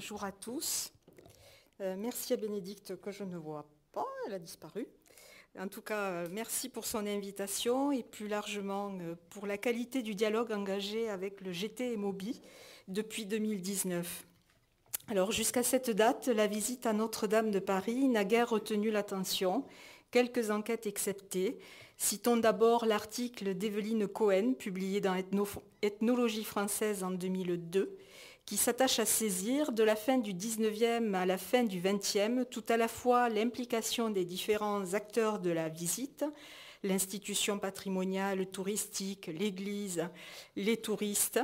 bonjour à tous. Merci à Bénédicte que je ne vois pas, elle a disparu. En tout cas, merci pour son invitation et plus largement pour la qualité du dialogue engagé avec le GT et Moby depuis 2019. Alors jusqu'à cette date, la visite à Notre-Dame de Paris n'a guère retenu l'attention, quelques enquêtes exceptées. Citons d'abord l'article d'Evelyne Cohen, publié dans Ethnologie française en 2002, qui s'attache à saisir, de la fin du 19e à la fin du 20e, tout à la fois l'implication des différents acteurs de la visite, l'institution patrimoniale, touristique, l'Église, les touristes,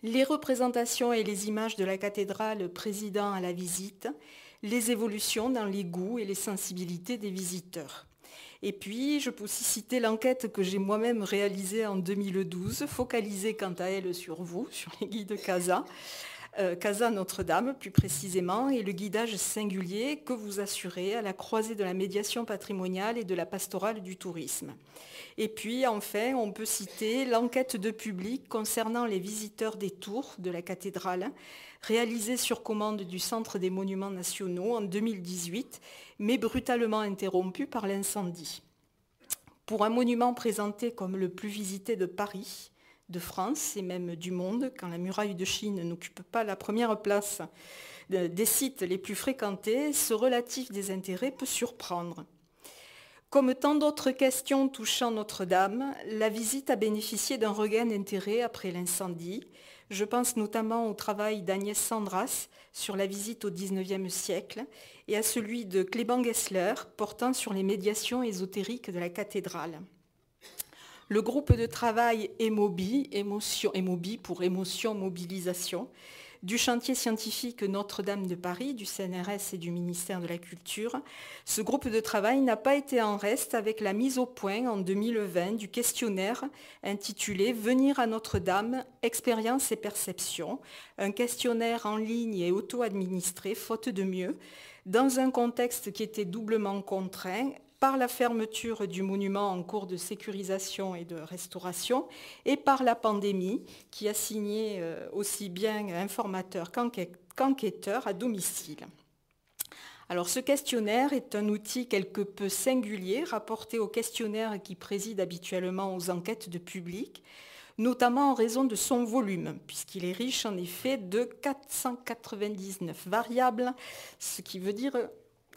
les représentations et les images de la cathédrale présidant à la visite, les évolutions dans les goûts et les sensibilités des visiteurs. Et puis, je peux aussi citer l'enquête que j'ai moi-même réalisée en 2012, focalisée quant à elle sur vous, sur les guides CASA, CASA Notre-Dame plus précisément, et le guidage singulier que vous assurez à la croisée de la médiation patrimoniale et de la pastorale du tourisme. Et puis, enfin, on peut citer l'enquête de public concernant les visiteurs des tours de la cathédrale, réalisée sur commande du Centre des Monuments Nationaux en 2018, mais brutalement interrompue par l'incendie. Pour un monument présenté comme le plus visité de Paris, de France et même du monde, quand la muraille de Chine n'occupe pas la première place des sites les plus fréquentés, ce relatif désintérêt peut surprendre. Comme tant d'autres questions touchant Notre-Dame, la visite a bénéficié d'un regain d'intérêt après l'incendie. Je pense notamment au travail d'Agnès Sandras sur la visite au XIXe siècle et à celui de Clément Gessler portant sur les médiations ésotériques de la cathédrale. Le groupe de travail EMOBI pour émotion, mobilisation, du chantier scientifique Notre-Dame de Paris, du CNRS et du ministère de la Culture, ce groupe de travail n'a pas été en reste avec la mise au point en 2020 du questionnaire intitulé « Venir à Notre-Dame, expérience et perception », un questionnaire en ligne et auto-administré, faute de mieux, dans un contexte qui était doublement contraint par la fermeture du monument en cours de sécurisation et de restauration et par la pandémie qui a signé aussi bien informateurs qu'enquêteurs à domicile. Alors ce questionnaire est un outil quelque peu singulier rapporté au questionnaire qui préside habituellement aux enquêtes de public, notamment en raison de son volume, puisqu'il est riche en effet de 499 variables, ce qui veut dire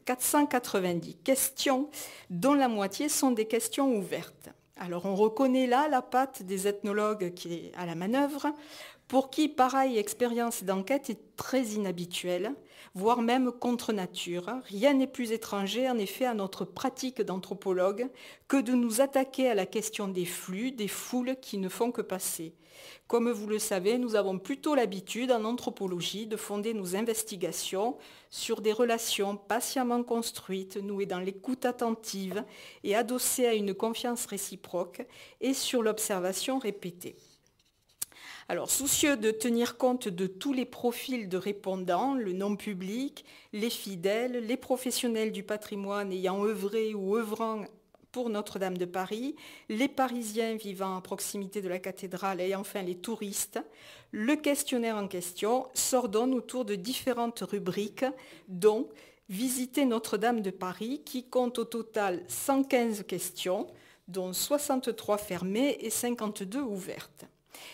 490 questions, dont la moitié sont des questions ouvertes. Alors on reconnaît là la patte des ethnologues qui est à la manœuvre, pour qui pareille expérience d'enquête est très inhabituelle, voire même contre nature. Rien n'est plus étranger en effet à notre pratique d'anthropologue que de nous attaquer à la question des flux, des foules qui ne font que passer. Comme vous le savez, nous avons plutôt l'habitude en anthropologie de fonder nos investigations sur des relations patiemment construites, nouées dans l'écoute attentive et adossées à une confiance réciproque et sur l'observation répétée. Alors, soucieux de tenir compte de tous les profils de répondants, le non-public, les fidèles, les professionnels du patrimoine ayant œuvré ou œuvrant pour Notre-Dame de Paris, les Parisiens vivant à proximité de la cathédrale et enfin les touristes, le questionnaire en question s'ordonne autour de différentes rubriques, dont Visiter Notre-Dame de Paris, qui compte au total 115 questions, dont 63 fermées et 52 ouvertes.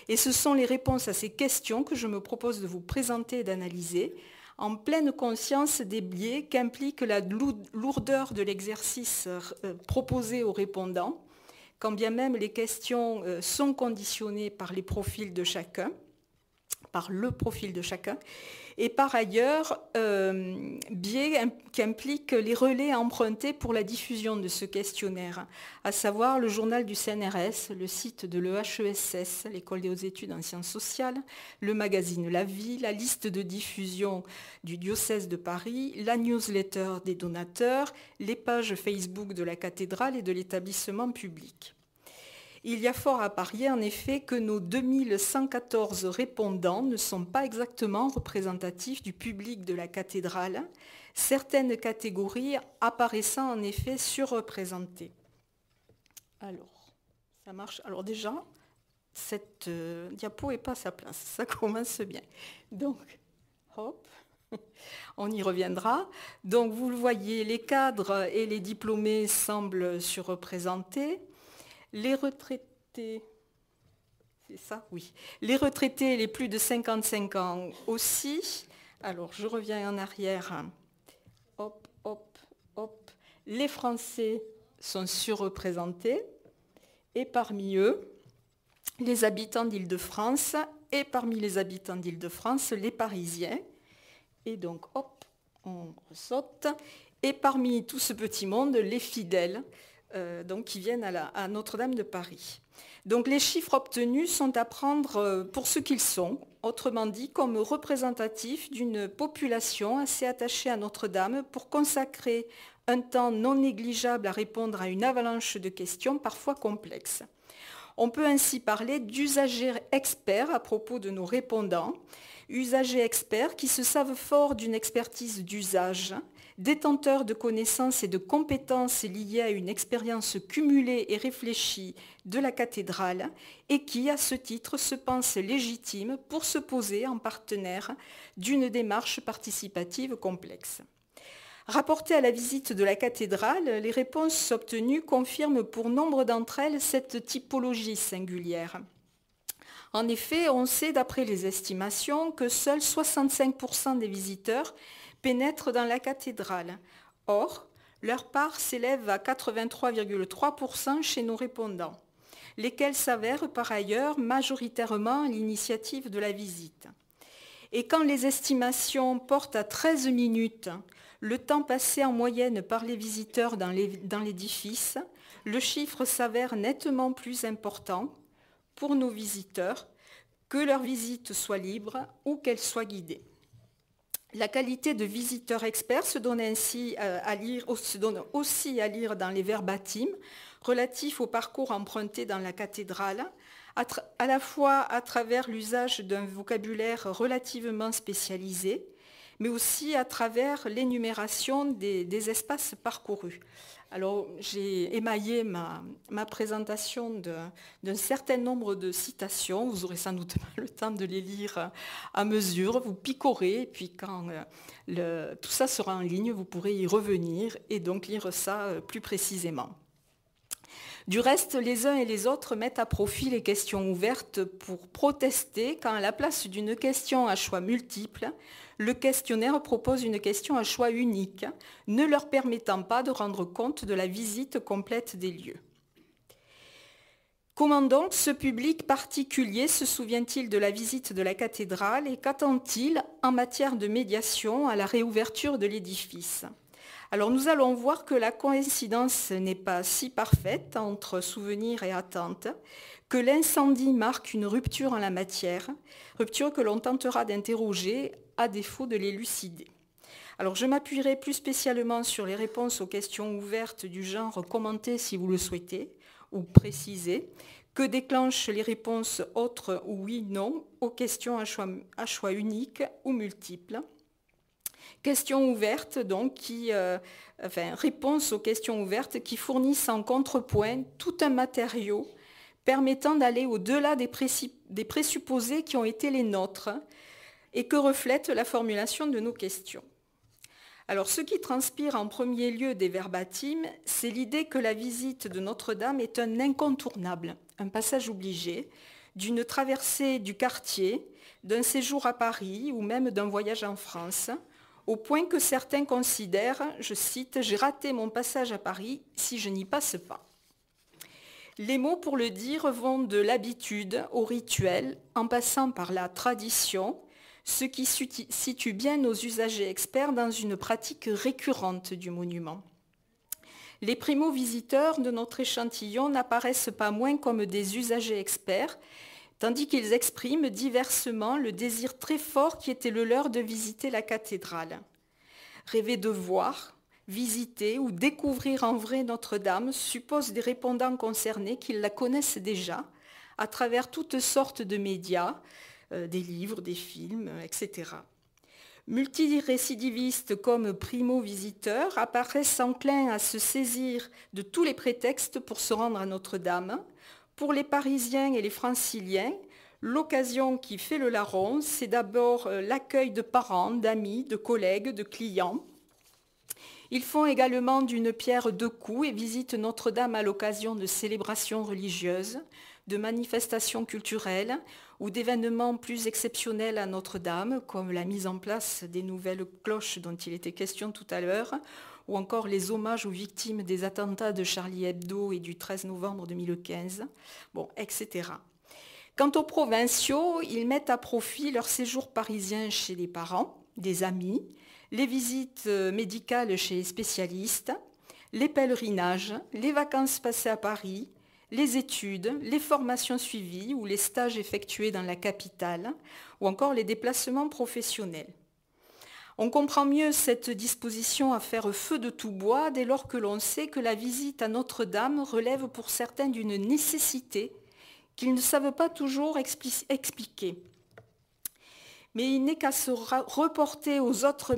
Et ce sont les réponses à ces questions que je me propose de vous présenter et d'analyser, en pleine conscience des biais qu'implique la lourdeur de l'exercice proposé aux répondants, quand bien même les questions sont conditionnées par les profils de chacun, par le profil de chacun, et par ailleurs, biais qui impliquent les relais à emprunter pour la diffusion de ce questionnaire, à savoir le journal du CNRS, le site de l'EHESS, l'École des hautes études en sciences sociales, le magazine La Vie, la liste de diffusion du diocèse de Paris, la newsletter des donateurs, les pages Facebook de la cathédrale et de l'établissement public. Il y a fort à parier en effet que nos 2114 répondants ne sont pas exactement représentatifs du public de la cathédrale, certaines catégories apparaissant en effet surreprésentées. Alors, ça marche. Alors déjà, cette diapo n'est pas à sa place, ça commence bien. Donc, hop, On y reviendra. Donc vous le voyez, les cadres et les diplômés semblent surreprésentés. Les retraités, c'est ça? Oui. Les retraités, les plus de 55 ans aussi. Alors je reviens en arrière. Hop, hop, hop. Les Français sont surreprésentés. Et parmi eux, les habitants d'Île-de-France. Et parmi les habitants d'Île-de-France, les Parisiens. Et donc, hop, on saute. Et parmi tout ce petit monde, les fidèles donc, qui viennent à Notre-Dame de Paris. Donc les chiffres obtenus sont à prendre pour ce qu'ils sont, autrement dit comme représentatifs d'une population assez attachée à Notre-Dame pour consacrer un temps non négligeable à répondre à une avalanche de questions parfois complexes. On peut ainsi parler d'usagers experts à propos de nos répondants, usagers experts qui se savent forts d'une expertise d'usage, détenteurs de connaissances et de compétences liées à une expérience cumulée et réfléchie de la cathédrale et qui, à ce titre, se pensent légitimes pour se poser en partenaire d'une démarche participative complexe. Rapportées à la visite de la cathédrale, les réponses obtenues confirment pour nombre d'entre elles cette typologie singulière. En effet, on sait d'après les estimations que seuls 65% des visiteurs pénètrent dans la cathédrale. Or, leur part s'élève à 83,3% chez nos répondants, lesquels s'avèrent par ailleurs majoritairement à l'initiative de la visite. Et quand les estimations portent à 13 minutes le temps passé en moyenne par les visiteurs dans l'édifice, le chiffre s'avère nettement plus important pour nos visiteurs, que leur visite soit libre ou qu'elle soit guidée. La qualité de visiteur expert se donne aussi à lire dans les verbatim relatifs au parcours emprunté dans la cathédrale, à la fois à travers l'usage d'un vocabulaire relativement spécialisé, mais aussi à travers l'énumération des espaces parcourus. Alors, j'ai émaillé ma présentation d'un certain nombre de citations. Vous aurez sans doute pas le temps de les lire à mesure. Vous picorez, et puis quand tout ça sera en ligne, vous pourrez y revenir et donc lire ça plus précisément. Du reste, les uns et les autres mettent à profit les questions ouvertes pour protester quand, à la place d'une question à choix multiple, le questionnaire propose une question à choix unique, ne leur permettant pas de rendre compte de la visite complète des lieux. Comment donc ce public particulier se souvient-il de la visite de la cathédrale et qu'attend-il en matière de médiation à la réouverture de l'édifice ? Alors nous allons voir que la coïncidence n'est pas si parfaite entre souvenir et attente, que l'incendie marque une rupture en la matière, rupture que l'on tentera d'interroger à défaut de l'élucider. Alors je m'appuierai plus spécialement sur les réponses aux questions ouvertes du genre « commentez si vous le souhaitez » ou « précisez », que déclenchent les réponses autres ou oui, non aux questions à choix unique ou multiples. Questions ouvertes, donc, réponses aux questions ouvertes qui fournissent en contrepoint tout un matériau permettant d'aller au-delà des présupposés qui ont été les nôtres et que reflète la formulation de nos questions. Alors, ce qui transpire en premier lieu des verbatim, c'est l'idée que la visite de Notre-Dame est un incontournable, un passage obligé, d'une traversée du quartier, d'un séjour à Paris ou même d'un voyage en France, au point que certains considèrent, je cite, « j'ai raté mon passage à Paris si je n'y passe pas ». Les mots pour le dire vont de l'habitude au rituel, en passant par la tradition, ce qui situe bien nos usagers experts dans une pratique récurrente du monument. Les primo-visiteurs de notre échantillon n'apparaissent pas moins comme des usagers experts, tandis qu'ils expriment diversement le désir très fort qui était le leur de visiter la cathédrale. Rêver de voir, visiter ou découvrir en vrai Notre-Dame suppose des répondants concernés qu'ils la connaissent déjà, à travers toutes sortes de médias, des livres, des films, etc. Multirécidivistes comme primo-visiteurs apparaissent enclins à se saisir de tous les prétextes pour se rendre à Notre-Dame. Pour les Parisiens et les Franciliens, L'occasion qui fait le larron, c'est d'abord l'accueil de parents, d'amis, de collègues, de clients. Ils font également d'une pierre deux coups et visitent Notre-Dame à l'occasion de célébrations religieuses, de manifestations culturelles ou d'événements plus exceptionnels à Notre-Dame, comme la mise en place des nouvelles cloches dont il était question tout à l'heure, ou encore les hommages aux victimes des attentats de Charlie Hebdo et du 13 novembre 2015, bon, etc. Quant aux provinciaux, ils mettent à profit leur séjour parisien chez les parents, des amis, les visites médicales chez les spécialistes, les pèlerinages, les vacances passées à Paris, les études, les formations suivies ou les stages effectués dans la capitale, ou encore les déplacements professionnels. On comprend mieux cette disposition à faire feu de tout bois dès lors que l'on sait que la visite à Notre-Dame relève pour certains d'une nécessité qu'ils ne savent pas toujours expliquer. Mais il n'est qu'à se reporter aux autres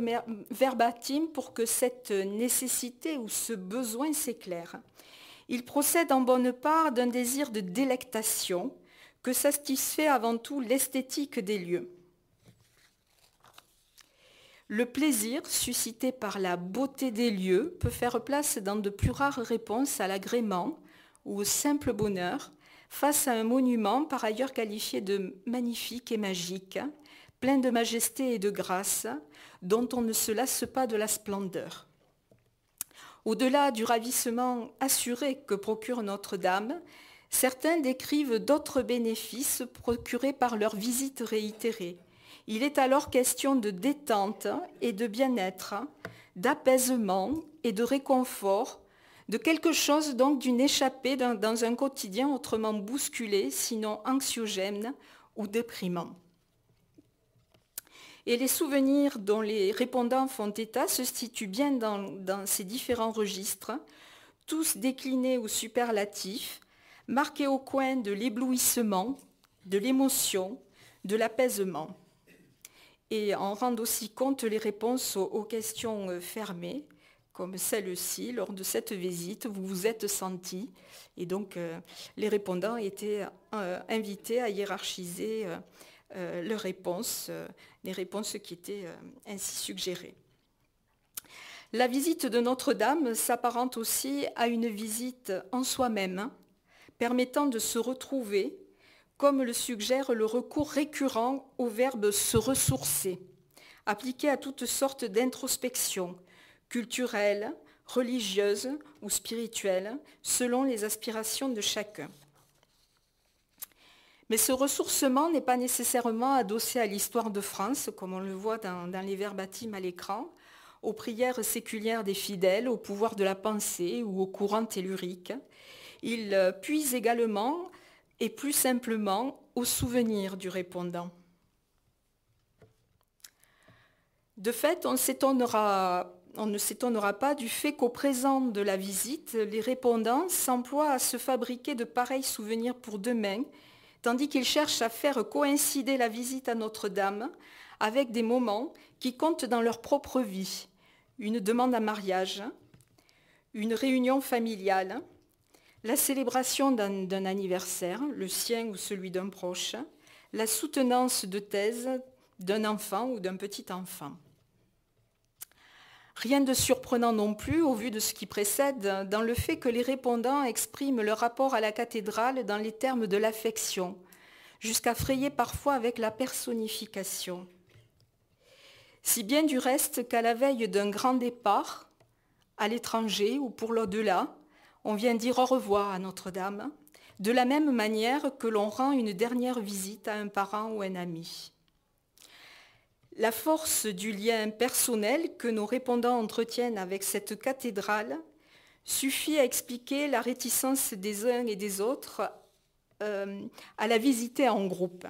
verbatim pour que cette nécessité ou ce besoin s'éclaire. Il procède en bonne part d'un désir de délectation que satisfait avant tout l'esthétique des lieux. Le plaisir suscité par la beauté des lieux peut faire place dans de plus rares réponses à l'agrément ou au simple bonheur, face à un monument par ailleurs qualifié de magnifique et magique, plein de majesté et de grâce, dont on ne se lasse pas de la splendeur. Au-delà du ravissement assuré que procure Notre-Dame, certains décrivent d'autres bénéfices procurés par leur visite réitérée. Il est alors question de détente et de bien-être, d'apaisement et de réconfort, de quelque chose donc d'une échappée dans un quotidien autrement bousculé, sinon anxiogène ou déprimant. Et les souvenirs dont les répondants font état se situent bien dans ces différents registres, tous déclinés au superlatif, marqués au coin de l'éblouissement, de l'émotion, de l'apaisement. Et en rendent aussi compte les réponses aux questions fermées, comme celle-ci. Lors de cette visite, vous vous êtes senti, et donc les répondants étaient invités à hiérarchiser leurs réponses, les réponses qui étaient ainsi suggérées. La visite de Notre-Dame s'apparente aussi à une visite en soi-même, permettant de se retrouver, comme le suggère le recours récurrent au verbe se ressourcer, appliqué à toutes sortes d'introspections, culturelles, religieuses ou spirituelles, selon les aspirations de chacun. Mais ce ressourcement n'est pas nécessairement adossé à l'histoire de France, comme on le voit dans les verbatim à l'écran, aux prières séculières des fidèles, au pouvoir de la pensée ou au courant tellurique. Il puise également, et plus simplement, au souvenir du répondant. De fait, on ne s'étonnera pas du fait qu'au présent de la visite, les répondants s'emploient à se fabriquer de pareils souvenirs pour demain, tandis qu'ils cherchent à faire coïncider la visite à Notre-Dame avec des moments qui comptent dans leur propre vie. Une demande en mariage, une réunion familiale, la célébration d'un anniversaire, le sien ou celui d'un proche, la soutenance de thèse d'un enfant ou d'un petit enfant. Rien de surprenant non plus, au vu de ce qui précède, dans le fait que les répondants expriment leur rapport à la cathédrale dans les termes de l'affection, jusqu'à frayer parfois avec la personnification. Si bien du reste qu'à la veille d'un grand départ, à l'étranger ou pour l'au-delà, on vient dire au revoir à Notre-Dame, de la même manière que l'on rend une dernière visite à un parent ou un ami. La force du lien personnel que nos répondants entretiennent avec cette cathédrale suffit à expliquer la réticence des uns et des autres à la visiter en groupe.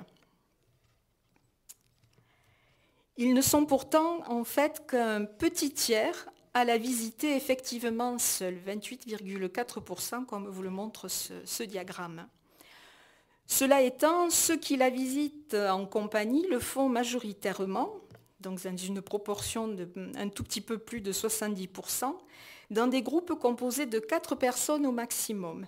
Ils ne sont pourtant en fait qu'un petit tiers à la visiter effectivement seul, 28,4% comme vous le montre ce diagramme. Cela étant, ceux qui la visitent en compagnie le font majoritairement, donc dans une proportion d'un tout petit peu plus de 70%, dans des groupes composés de 4 personnes au maximum.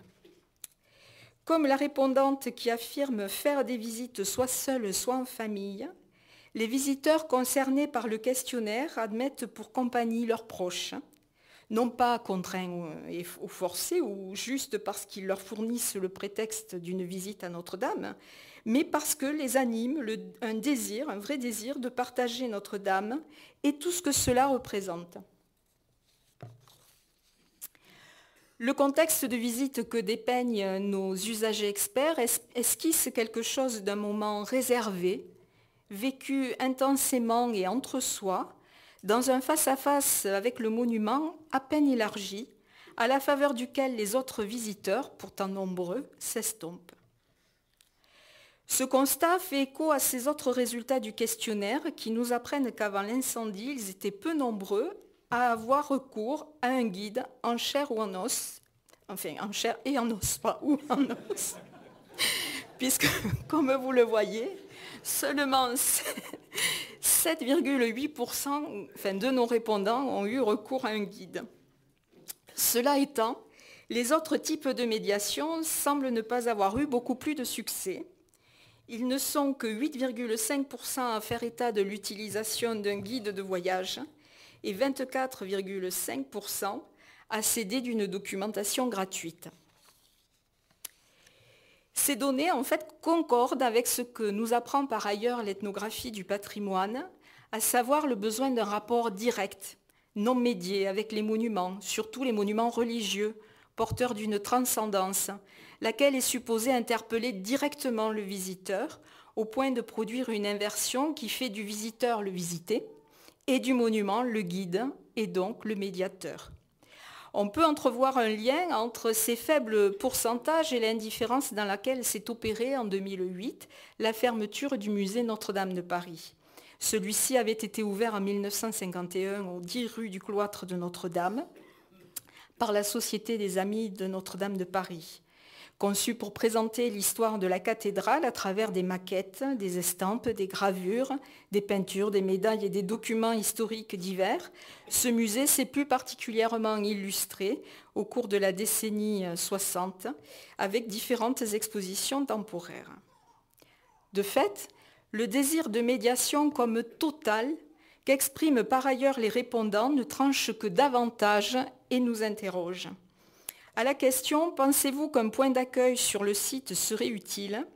Comme la répondante qui affirme faire des visites soit seule, soit en famille, les visiteurs concernés par le questionnaire admettent pour compagnie leurs proches, non pas contraints ou forcés ou juste parce qu'ils leur fournissent le prétexte d'une visite à Notre-Dame, mais parce que les anime un désir, un vrai désir de partager Notre-Dame et tout ce que cela représente. Le contexte de visite que dépeignent nos usagers experts esquisse quelque chose d'un moment réservé, vécu intensément et entre soi, dans un face-à-face avec le monument à peine élargi, à la faveur duquel les autres visiteurs, pourtant nombreux, s'estompent. Ce constat fait écho à ces autres résultats du questionnaire qui nous apprennent qu'avant l'incendie, ils étaient peu nombreux à avoir recours à un guide en chair ou en os, enfin en chair et en os, pas ou en os, puisque, comme vous le voyez, seulement 7,8% de nos répondants ont eu recours à un guide. Cela étant, les autres types de médiation semblent ne pas avoir eu beaucoup plus de succès. Ils ne sont que 8,5% à faire état de l'utilisation d'un guide de voyage et 24,5% à céder d'une documentation gratuite. Ces données, en fait, concordent avec ce que nous apprend par ailleurs l'ethnographie du patrimoine, à savoir le besoin d'un rapport direct, non médié, avec les monuments, surtout les monuments religieux, porteurs d'une transcendance, laquelle est supposée interpeller directement le visiteur, au point de produire une inversion qui fait du visiteur le visité, et du monument le guide, et donc le médiateur. On peut entrevoir un lien entre ces faibles pourcentages et l'indifférence dans laquelle s'est opérée en 2008 la fermeture du musée Notre-Dame de Paris. Celui-ci avait été ouvert en 1951 aux 10 rue du Cloître de Notre-Dame par la Société des Amis de Notre-Dame de Paris. Conçu pour présenter l'histoire de la cathédrale à travers des maquettes, des estampes, des gravures, des peintures, des médailles et des documents historiques divers, ce musée s'est plus particulièrement illustré au cours de la décennie 60 avec différentes expositions temporaires. De fait, le désir de médiation comme total qu'expriment par ailleurs les répondants ne tranche que davantage et nous interroge. À la question « Pensez-vous qu'un point d'accueil sur le site serait utile ?»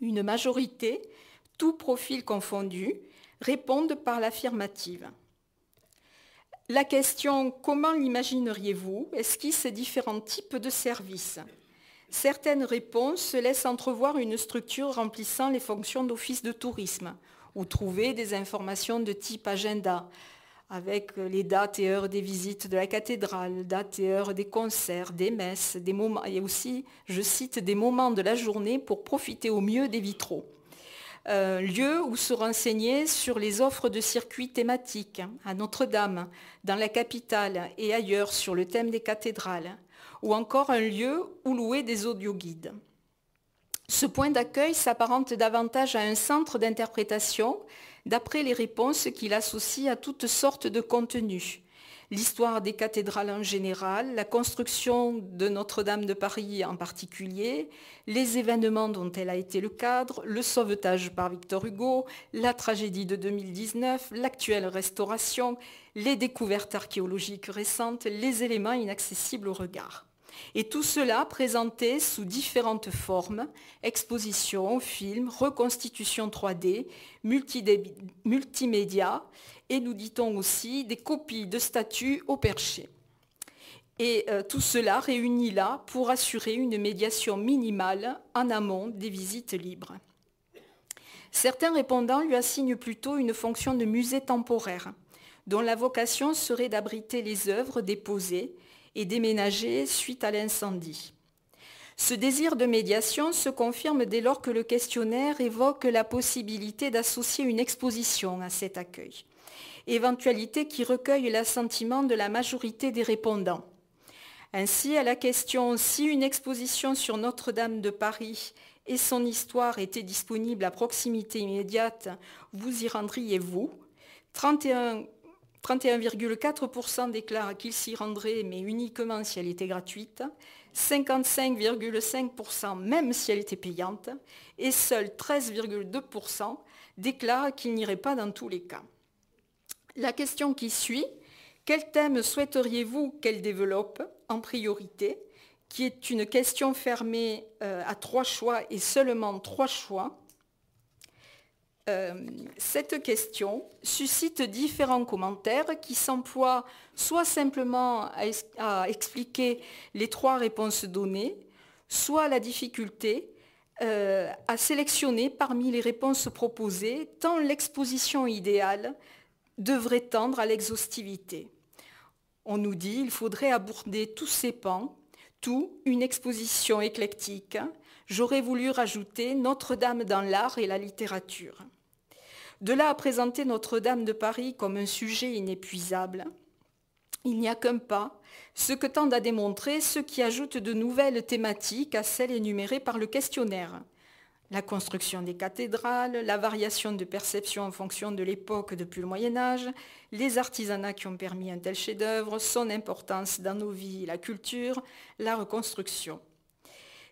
une majorité, tous profils confondus, répondent par l'affirmative. La question « Comment l'imagineriez-vous » esquisse différents types de services. Certaines réponses laissent entrevoir une structure remplissant les fonctions d'office de tourisme, ou trouver des informations de type agenda, avec les dates et heures des visites de la cathédrale, dates et heures des concerts, des messes, des moments, et aussi, je cite, des moments de la journée pour profiter au mieux des vitraux. Lieu où se renseigner sur les offres de circuits thématiques à Notre-Dame, dans la capitale et ailleurs sur le thème des cathédrales, ou encore un lieu où louer des audioguides. Ce point d'accueil s'apparente davantage à un centre d'interprétation d'après les réponses qu'il associe à toutes sortes de contenus. L'histoire des cathédrales en général, la construction de Notre-Dame de Paris en particulier, les événements dont elle a été le cadre, le sauvetage par Victor Hugo, la tragédie de 2019, l'actuelle restauration, les découvertes archéologiques récentes, les éléments inaccessibles au regard. Et tout cela présenté sous différentes formes, expositions, films, reconstitutions 3D, multimédia, et nous dit-on aussi des copies de statues au perché. Et tout cela réuni là pour assurer une médiation minimale en amont des visites libres. Certains répondants lui assignent plutôt une fonction de musée temporaire, dont la vocation serait d'abriter les œuvres déposées et déménagées suite à l'incendie. Ce désir de médiation se confirme dès lors que le questionnaire évoque la possibilité d'associer une exposition à cet accueil, éventualité qui recueille l'assentiment de la majorité des répondants. Ainsi, à la question « Si une exposition sur Notre-Dame de Paris et son histoire était disponible à proximité immédiate, vous y rendriez-vous » 31,4% déclarent qu'ils s'y rendraient, mais uniquement si elle était gratuite. 55,5% même si elle était payante, et seuls 13,2% déclarent qu'ils n'iraient pas dans tous les cas. La question qui suit, quel thème souhaiteriez-vous qu'elle développe en priorité, qui est une question fermée à 3 choix et seulement 3 choix. Cette question suscite différents commentaires qui s'emploient soit simplement à expliquer les 3 réponses données, soit la difficulté à sélectionner parmi les réponses proposées, tant l'exposition idéale devrait tendre à l'exhaustivité. On nous dit qu'il faudrait aborder tous ces pans, tout, une exposition éclectique. J'aurais voulu rajouter Notre-Dame dans l'art et la littérature. De là à présenter Notre-Dame de Paris comme un sujet inépuisable, il n'y a qu'un pas, ce que tendent à démontrer ceux qui ajoutent de nouvelles thématiques à celles énumérées par le questionnaire. La construction des cathédrales, la variation de perception en fonction de l'époque depuis le Moyen-Âge, les artisanats qui ont permis un tel chef-d'œuvre, son importance dans nos vies, la culture, la reconstruction.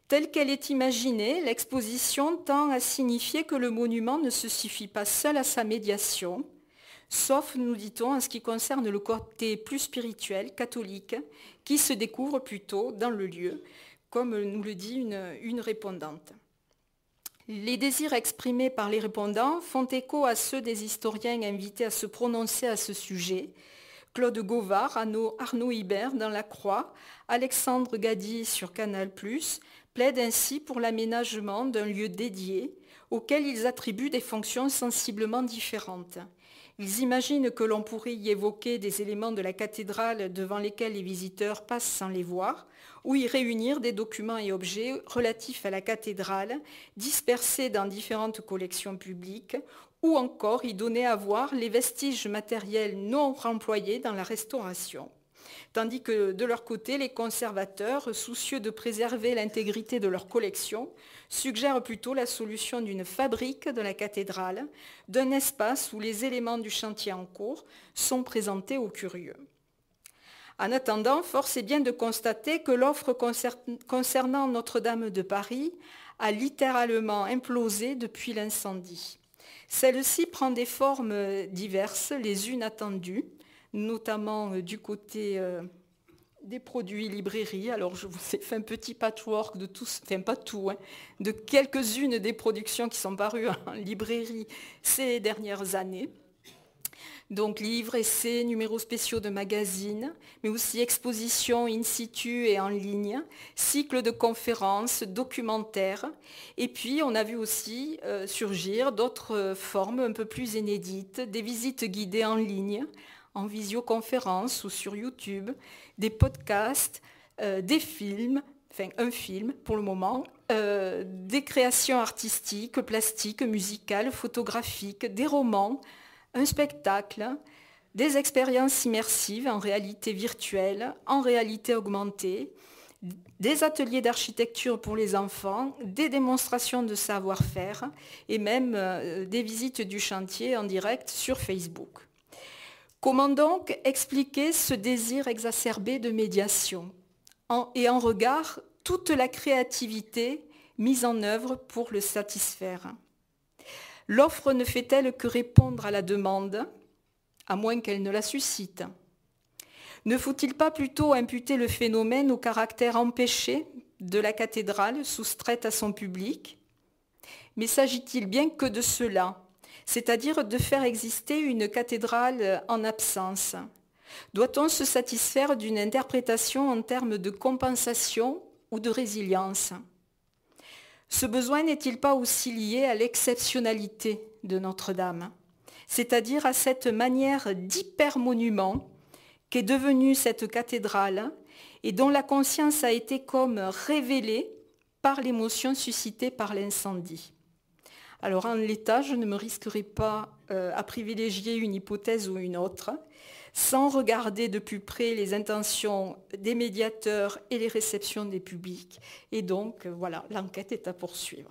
Telle qu'elle est imaginée, l'exposition tend à signifier que le monument ne se suffit pas seul à sa médiation, sauf, nous dit-on, en ce qui concerne le côté plus spirituel, catholique, qui se découvre plutôt dans le lieu, comme nous le dit une répondante. Les désirs exprimés par les répondants font écho à ceux des historiens invités à se prononcer à ce sujet. Claude Gauvard, Arnaud Hibert dans La Croix, Alexandre Gady sur Canal+, plaident ainsi pour l'aménagement d'un lieu dédié auquel ils attribuent des fonctions sensiblement différentes. Ils imaginent que l'on pourrait y évoquer des éléments de la cathédrale devant lesquels les visiteurs passent sans les voir, ou y réunir des documents et objets relatifs à la cathédrale, dispersés dans différentes collections publiques, ou encore y donner à voir les vestiges matériels non remployés dans la restauration. Tandis que de leur côté, les conservateurs, soucieux de préserver l'intégrité de leur collection, suggèrent plutôt la solution d'une fabrique de la cathédrale, d'un espace où les éléments du chantier en cours sont présentés aux curieux. En attendant, force est bien de constater que l'offre concernant Notre-Dame de Paris a littéralement implosé depuis l'incendie. Celle-ci prend des formes diverses, les unes attendues, notamment du côté des produits librairies. Alors je vous ai fait un petit patchwork de tous, enfin pas tout, de quelques-unes des productions qui sont parues en librairie ces dernières années. Donc livres, essais, numéros spéciaux de magazines, mais aussi expositions in situ et en ligne, cycles de conférences, documentaires. Et puis on a vu aussi surgir d'autres formes un peu plus inédites, des visites guidées en ligne, en visioconférence ou sur YouTube, des podcasts, des films, enfin un film pour le moment, des créations artistiques, plastiques, musicales, photographiques, des romans, un spectacle, des expériences immersives en réalité virtuelle, en réalité augmentée, des ateliers d'architecture pour les enfants, des démonstrations de savoir-faire et même des visites du chantier en direct sur Facebook. Comment donc expliquer ce désir exacerbé de médiation et en regard toute la créativité mise en œuvre pour le satisfaire ? L'offre ne fait-elle que répondre à la demande, à moins qu'elle ne la suscite ? Ne faut-il pas plutôt imputer le phénomène au caractère empêché de la cathédrale soustraite à son public ? Mais s'agit-il bien que de cela, c'est-à-dire de faire exister une cathédrale en absence ? Doit-on se satisfaire d'une interprétation en termes de compensation ou de résilience ? Ce besoin n'est-il pas aussi lié à l'exceptionnalité de Notre-Dame, c'est-à-dire à cette manière d'hypermonument qu'est devenue cette cathédrale et dont la conscience a été comme révélée par l'émotion suscitée par l'incendie ? Alors en l'état, je ne me risquerai pas à privilégier une hypothèse ou une autre, sans regarder de plus près les intentions des médiateurs et les réceptions des publics. Et donc, voilà, l'enquête est à poursuivre.